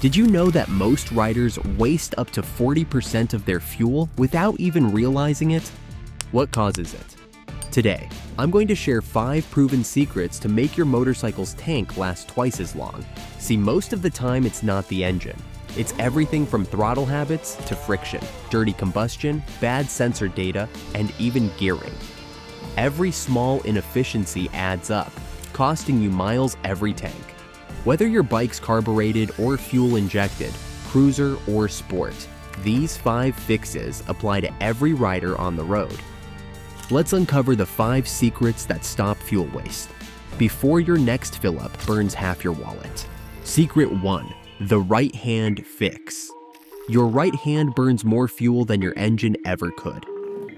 Did you know that most riders waste up to 40% of their fuel without even realizing it? What causes it? Today, I'm going to share 5 proven secrets to make your motorcycle's tank last twice as long. See, most of the time it's not the engine. It's everything from throttle habits to friction, dirty combustion, bad sensor data, and even gearing. Every small inefficiency adds up, costing you miles every tank. Whether your bike's carbureted or fuel-injected, cruiser or sport, these 5 fixes apply to every rider on the road. Let's uncover the 5 secrets that stop fuel waste before your next fill-up burns half your wallet. Secret 1. The right hand fix. Your right hand burns more fuel than your engine ever could.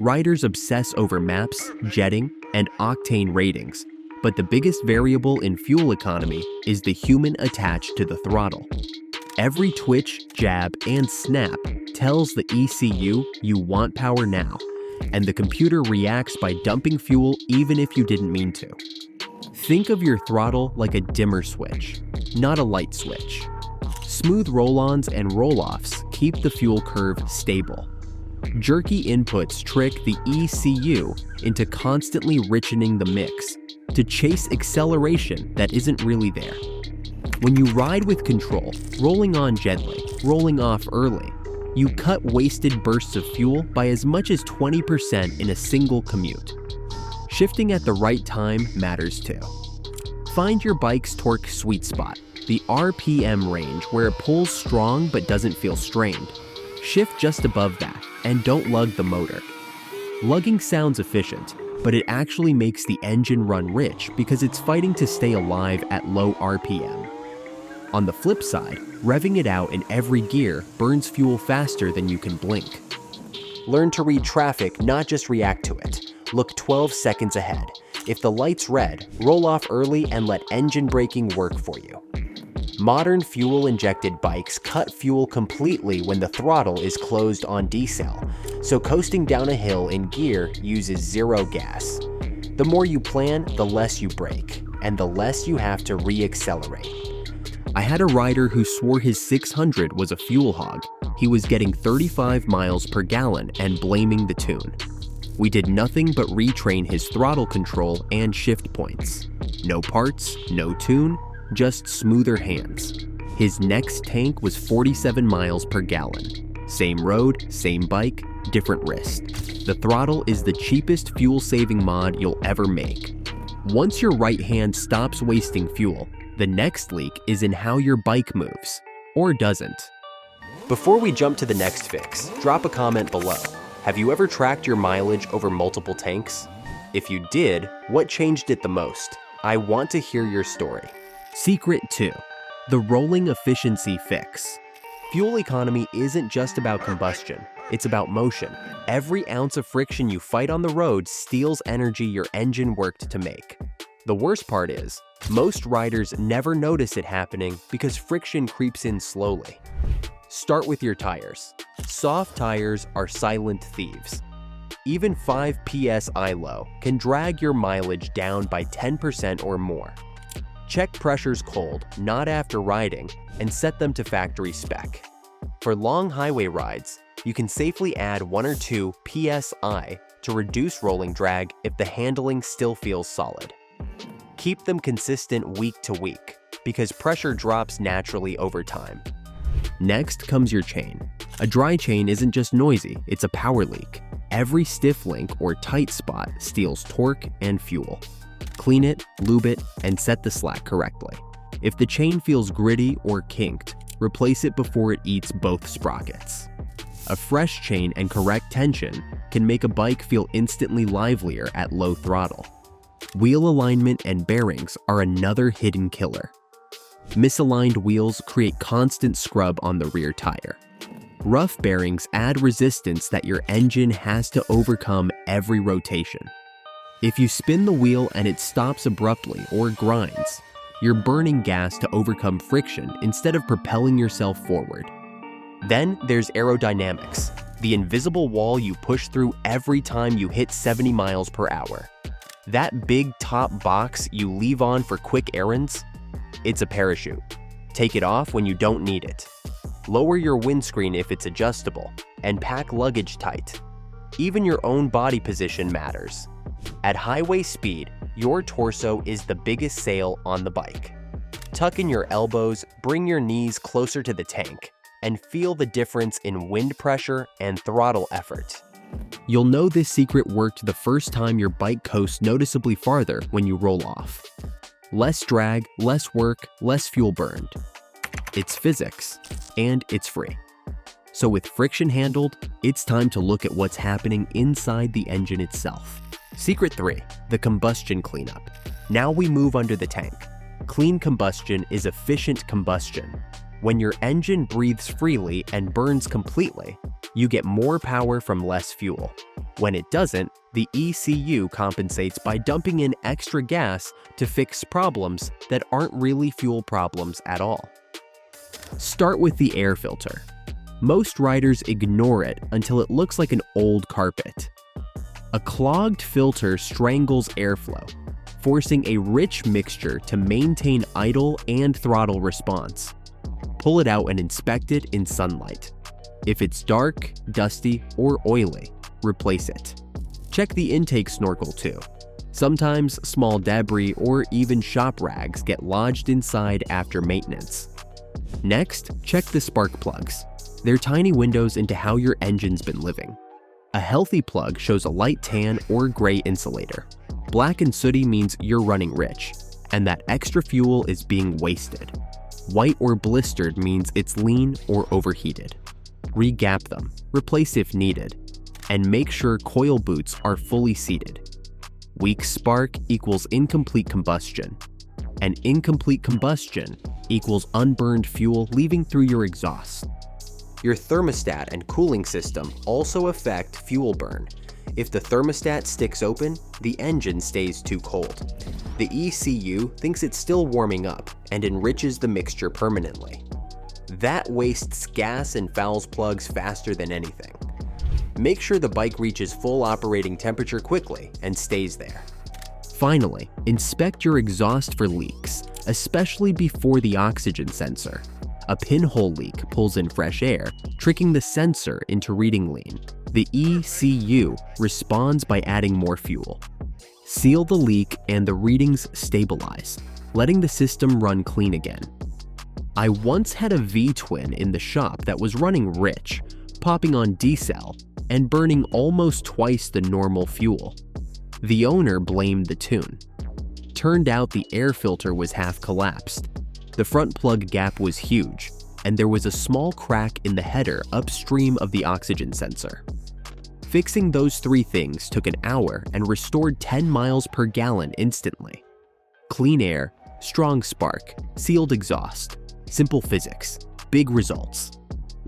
Riders obsess over maps, jetting, and octane ratings, but the biggest variable in fuel economy is the human attached to the throttle. Every twitch, jab, and snap tells the ECU you want power now, and the computer reacts by dumping fuel even if you didn't mean to. Think of your throttle like a dimmer switch, not a light switch. Smooth roll-ons and roll-offs keep the fuel curve stable. Jerky inputs trick the ECU into constantly richening the mix to chase acceleration that isn't really there. When you ride with control, rolling on gently, rolling off early, you cut wasted bursts of fuel by as much as 20% in a single commute. Shifting at the right time matters too. Find your bike's torque sweet spot, the RPM range where it pulls strong but doesn't feel strained. Shift just above that and don't lug the motor. Lugging sounds efficient, but it actually makes the engine run rich because it's fighting to stay alive at low RPM. On the flip side, revving it out in every gear burns fuel faster than you can blink. Learn to read traffic, not just react to it. Look 12 seconds ahead. If the light's red, roll off early and let engine braking work for you. Modern fuel-injected bikes cut fuel completely when the throttle is closed on decel, so coasting down a hill in gear uses zero gas. The more you plan, the less you brake, and the less you have to re-accelerate. I had a rider who swore his 600 was a fuel hog. He was getting 35 miles per gallon and blaming the tune. We did nothing but retrain his throttle control and shift points. No parts, no tune, just smoother hands. His next tank was 47 miles per gallon. Same road, same bike, different wrist. The throttle is the cheapest fuel-saving mod you'll ever make. Once your right hand stops wasting fuel, the next leak is in how your bike moves, or doesn't. Before we jump to the next fix, drop a comment below. Have you ever tracked your mileage over multiple tanks? If you did, what changed it the most? I want to hear your story. Secret 2. The rolling efficiency fix. Fuel economy isn't just about combustion, it's about motion. Every ounce of friction you fight on the road steals energy your engine worked to make. The worst part is, most riders never notice it happening because friction creeps in slowly. Start with your tires. Soft tires are silent thieves. Even 5 psi low can drag your mileage down by 10% or more. Check pressures cold, not after riding, and set them to factory spec. For long highway rides, you can safely add 1 or 2 psi to reduce rolling drag if the handling still feels solid. Keep them consistent week to week, because pressure drops naturally over time. Next comes your chain. A dry chain isn't just noisy, it's a power leak. Every stiff link or tight spot steals torque and fuel. Clean it, lube it, and set the slack correctly. If the chain feels gritty or kinked, replace it before it eats both sprockets. A fresh chain and correct tension can make a bike feel instantly livelier at low throttle. Wheel alignment and bearings are another hidden killer. Misaligned wheels create constant scrub on the rear tire. Rough bearings add resistance that your engine has to overcome every rotation. If you spin the wheel and it stops abruptly or grinds, you're burning gas to overcome friction instead of propelling yourself forward. Then there's aerodynamics, the invisible wall you push through every time you hit 70 miles per hour. That big top box you leave on for quick errands? It's a parachute. Take it off when you don't need it, Lower your windscreen if it's adjustable, and pack luggage tight. Even your own body position matters. At highway speed, your torso is the biggest sail on the bike. Tuck in your elbows, bring your knees closer to the tank, and feel the difference in wind pressure and throttle effort. You'll know this secret worked the first time your bike coasts noticeably farther when you roll off. Less drag, less work, less fuel burned. It's physics, and it's free. So with friction handled, it's time to look at what's happening inside the engine itself. Secret 3, the combustion cleanup. Now we move under the tank. Clean combustion is efficient combustion. When your engine breathes freely and burns completely, you get more power from less fuel. When it doesn't, the ECU compensates by dumping in extra gas to fix problems that aren't really fuel problems at all. Start with the air filter. Most riders ignore it until it looks like an old carpet. A clogged filter strangles airflow, forcing a rich mixture to maintain idle and throttle response. Pull it out and inspect it in sunlight. If it's dark, dusty, or oily, replace it. Check the intake snorkel too. Sometimes small debris or even shop rags get lodged inside after maintenance. Next, check the spark plugs. They're tiny windows into how your engine's been living. A healthy plug shows a light tan or gray insulator. Black and sooty means you're running rich, and that extra fuel is being wasted. White or blistered means it's lean or overheated. Re-gap them, replace if needed, and make sure coil boots are fully seated. Weak spark equals incomplete combustion, and incomplete combustion equals unburned fuel leaving through your exhaust. Your thermostat and cooling system also affect fuel burn. If the thermostat sticks open, the engine stays too cold. The ECU thinks it's still warming up and enriches the mixture permanently. That wastes gas and fouls plugs faster than anything. Make sure the bike reaches full operating temperature quickly and stays there. Finally, inspect your exhaust for leaks, especially before the oxygen sensor. A pinhole leak pulls in fresh air, tricking the sensor into reading lean. The ECU responds by adding more fuel. Seal the leak and the readings stabilize, letting the system run clean again. I once had a V-twin in the shop that was running rich, popping on decel, and burning almost twice the normal fuel. The owner blamed the tune. Turned out the air filter was half collapsed. The front plug gap was huge, and there was a small crack in the header upstream of the oxygen sensor. Fixing those 3 things took an hour and restored 10 miles per gallon instantly. Clean air, strong spark, sealed exhaust, simple physics, big results.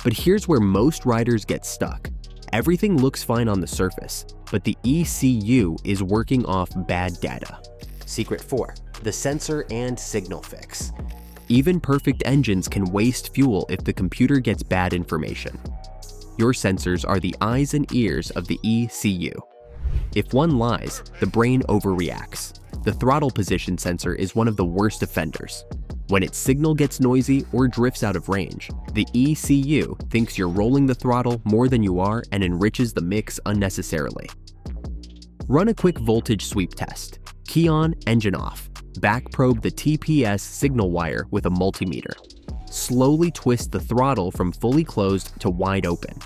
But here's where most riders get stuck. Everything looks fine on the surface, but the ECU is working off bad data. Secret 4, the sensor and signal fix. Even perfect engines can waste fuel if the computer gets bad information. Your sensors are the eyes and ears of the ECU. If one lies, the brain overreacts. The throttle position sensor is one of the worst offenders. When its signal gets noisy or drifts out of range, the ECU thinks you're rolling the throttle more than you are and enriches the mix unnecessarily. Run a quick voltage sweep test. Key on, engine off. Back probe the TPS signal wire with a multimeter. Slowly twist the throttle from fully closed to wide open.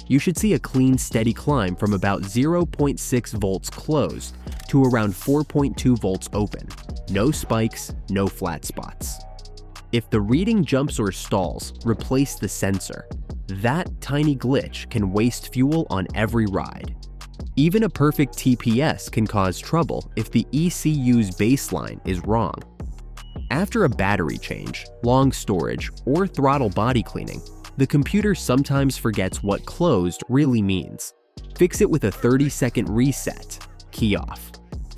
You should see a clean, steady climb from about 0.6 volts closed to around 4.2 volts open. No spikes, no flat spots. If the reading jumps or stalls, replace the sensor. That tiny glitch can waste fuel on every ride. Even a perfect TPS can cause trouble if the ECU's baseline is wrong. After a battery change, long storage, or throttle body cleaning, the computer sometimes forgets what closed really means. Fix it with a 30-second reset. Key off.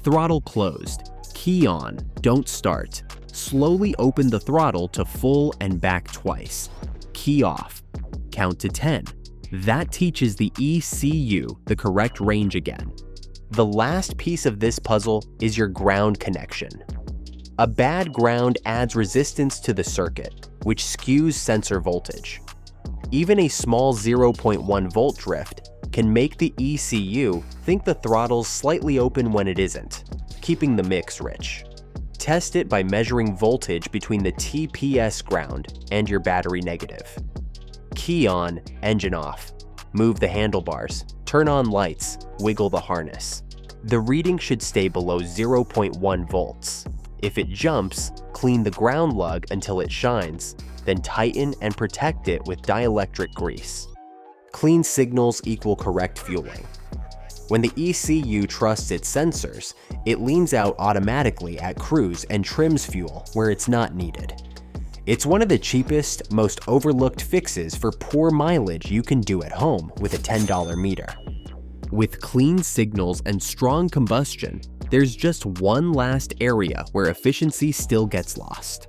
Throttle closed. Key on. Don't start. Slowly open the throttle to full and back twice. Key off. Count to 10. That teaches the ECU the correct range again. The last piece of this puzzle is your ground connection. A bad ground adds resistance to the circuit, which skews sensor voltage. Even a small 0.1 volt drift can make the ECU think the throttle's slightly open when it isn't, keeping the mix rich. Test it by measuring voltage between the TPS ground and your battery negative. Key on, engine off. Move the handlebars, turn on lights, wiggle the harness. The reading should stay below 0.1 volts. If it jumps, clean the ground lug until it shines, then tighten and protect it with dielectric grease. Clean signals equal correct fueling. When the ECU trusts its sensors, it leans out automatically at cruise and trims fuel where it's not needed. It's one of the cheapest, most overlooked fixes for poor mileage you can do at home with a $10 meter. With clean signals and strong combustion, there's just one last area where efficiency still gets lost.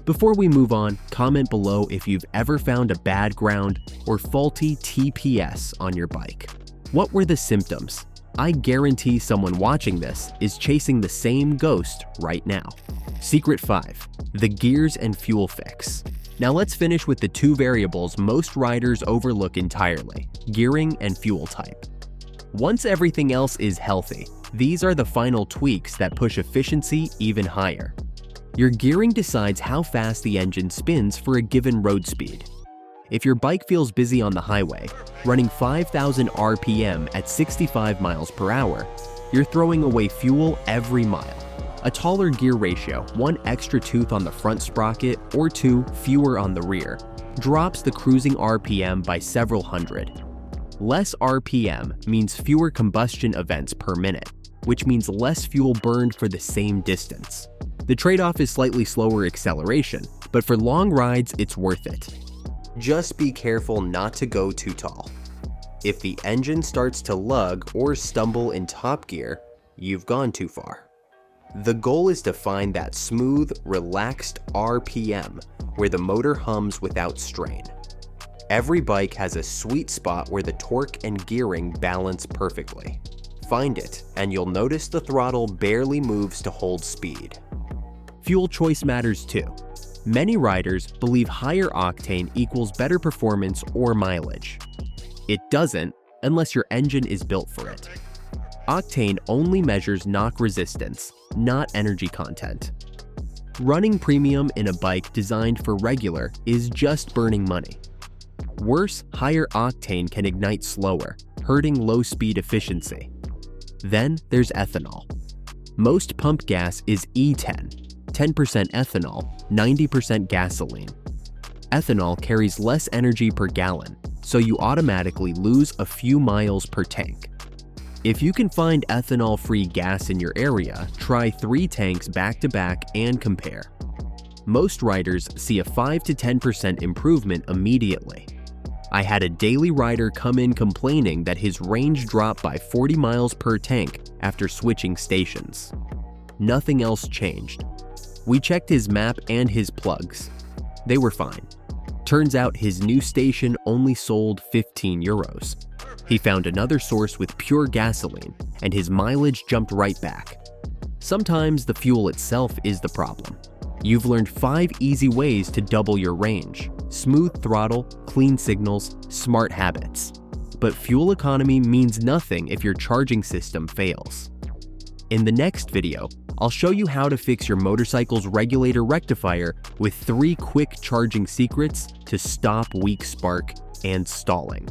Before we move on, comment below if you've ever found a bad ground or faulty TPS on your bike. What were the symptoms? I guarantee someone watching this is chasing the same ghost right now. Secret 5. The gears and fuel fix. Now let's finish with the two variables most riders overlook entirely: gearing and fuel type. Once everything else is healthy, these are the final tweaks that push efficiency even higher. Your gearing decides how fast the engine spins for a given road speed. If your bike feels busy on the highway, running 5,000 RPM at 65 miles per hour, you're throwing away fuel every mile. A taller gear ratio, one extra tooth on the front sprocket, or two fewer on the rear, drops the cruising RPM by several hundred. Less RPM means fewer combustion events per minute, which means less fuel burned for the same distance. The trade-off is slightly slower acceleration, but for long rides, it's worth it. Just be careful not to go too tall. If the engine starts to lug or stumble in top gear, you've gone too far. The goal is to find that smooth, relaxed RPM where the motor hums without strain. Every bike has a sweet spot where the torque and gearing balance perfectly. Find it, and you'll notice the throttle barely moves to hold speed. Fuel choice matters too. Many riders believe higher octane equals better performance or mileage. It doesn't unless your engine is built for it. Octane only measures knock resistance, not energy content. Running premium in a bike designed for regular is just burning money. Worse, higher octane can ignite slower, hurting low-speed efficiency. Then there's ethanol. Most pump gas is E10, 10% ethanol, 90% gasoline. Ethanol carries less energy per gallon, so you automatically lose a few miles per tank. If you can find ethanol-free gas in your area, try 3 tanks back-to-back and compare. Most riders see a 5 to 10% improvement immediately. I had a daily rider come in complaining that his range dropped by 40 miles per tank after switching stations. Nothing else changed. We checked his map and his plugs. They were fine. Turns out his new station only sold 15 euros. He found another source with pure gasoline, and his mileage jumped right back. Sometimes the fuel itself is the problem. You've learned 5 easy ways to double your range: smooth throttle, clean signals, smart habits. But fuel economy means nothing if your charging system fails. In the next video, I'll show you how to fix your motorcycle's regulator rectifier with 3 quick charging secrets to stop weak spark and stalling.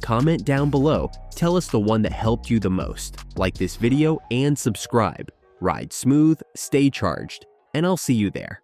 Comment down below, tell us the one that helped you the most, like this video and subscribe. Ride smooth, stay charged, and I'll see you there.